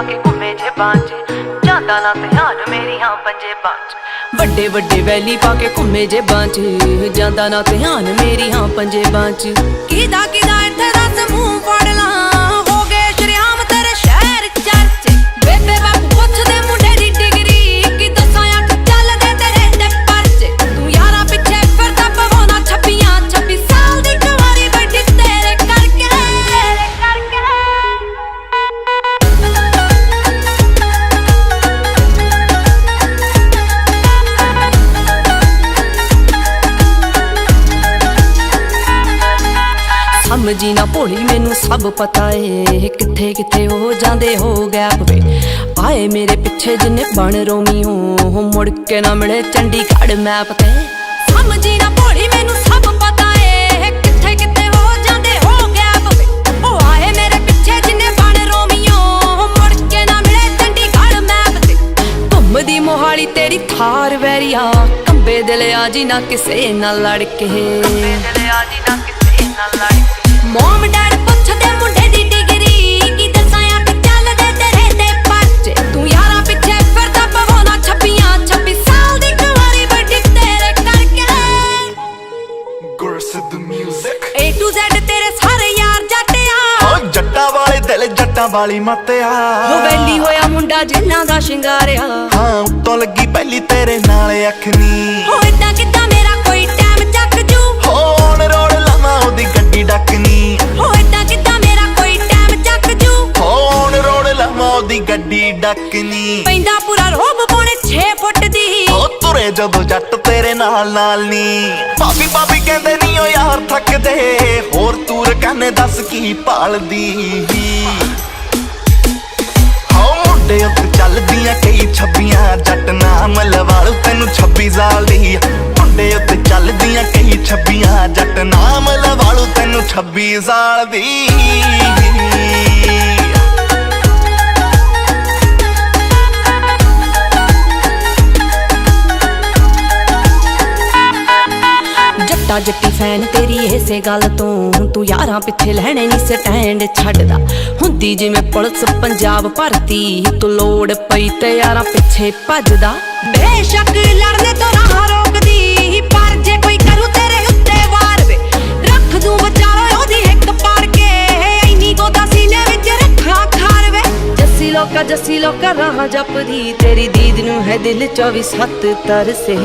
के घूमे जेबां च जांदा ना ध्यान मेरियां पंजेबां च वड्डे वड्डे वैली पा के घूमे जेबां च जांदा ना ध्यान मेरियां पंजेबां च किदा किदा इत्थे दस मूंह फड़ ला हो गए शरेआम तेरे शहर चर्चे बेबे बापू पुछदे मुंडे दी डिग्री कि दसां अठ चलदे तेरे ते परचे तू यारां पिछे फिरदा पवाउणा 26 साल दी कुंवारी बैठी तेरे करके समझी ना भोली मैनू सब पता है किथे किथे हो जांदे हो गैप वे आए मेरे पिछे जिन्ने बन रोमी हो मुड़ के ना मिले चंडीगढ़ मैप ते समझी ना भोली मैनू सब पता है किथे किथे हो जांदे हो गैप वे ओ आए मेरे पिछे जिन्ने बन रोमी हो मुड़ के ना मिले चंडीगढ़ मैप ते घुमदी मोहाली तेरी थार वैरिया कंबे दिल आजी ना किसे ना लड़ के कंबे दिल आजी ना किसे ना लड़ के मॉम डैड पुछदे मुंडे दी डिग्री कि दसां अठ चलदे तेरे ते परचे तू यारां पिछे फिरदा पवाउणा 26 साल दी कुंवारी बैठी तेरे करके गुरसिद्ध म्यूजिक A to Z तेरे सारे यार जट्टिया ओ जट्टां वाले दिल जट्टां वाली मत्तिया हो वैली होया मुंडा जिन्ना दा शिंगारिया हाँ उत्तों लगी पहली तेरे नाल अख नी हो इदां किदां मेरा कोई टाइम चक जू हो ऑन रोड लावां ओदी गड्डी डकनी हो इदां किदां मेरा कोई टाइम चक जू हो ऑन रोड लावां ओदी गड्डी डकनी पैंदा पूरा रोब पौने 6 फुट दी हो तुरे जदों जट तेरे नाल नाल नी भाभी भाभी कहंदे नी ओ यार थकदे होर तूर कहने दस की भालदी हो मुंडे उत्ते चलदियां कई छब्बियां जट नाम लवालू तैनू 26 साल दी मुंडे उत्ते चलदियां कई छब्बियां जट नाम लवालू तैनू 26 साल दी जट्टा जट्टी फैन तेरी इसे गल तू यारां पिछे लैणे नी स्टैंड छड्डदा हुंदी जिवें पुलिस पंजाब भरती तू लोड़ पई ते यारां पिछे भजदा बेशक लड़ने तो राह रोकदी पर जे कोई करू तेरे उत्ते वार वे रख दूं बचारो ओदी हिक पाड़ के इन्नी गोदा सीने विच रखा खार वे जस्सी लोका राह जपदी तेरी दीद नूं है दिल 24/7 तरसे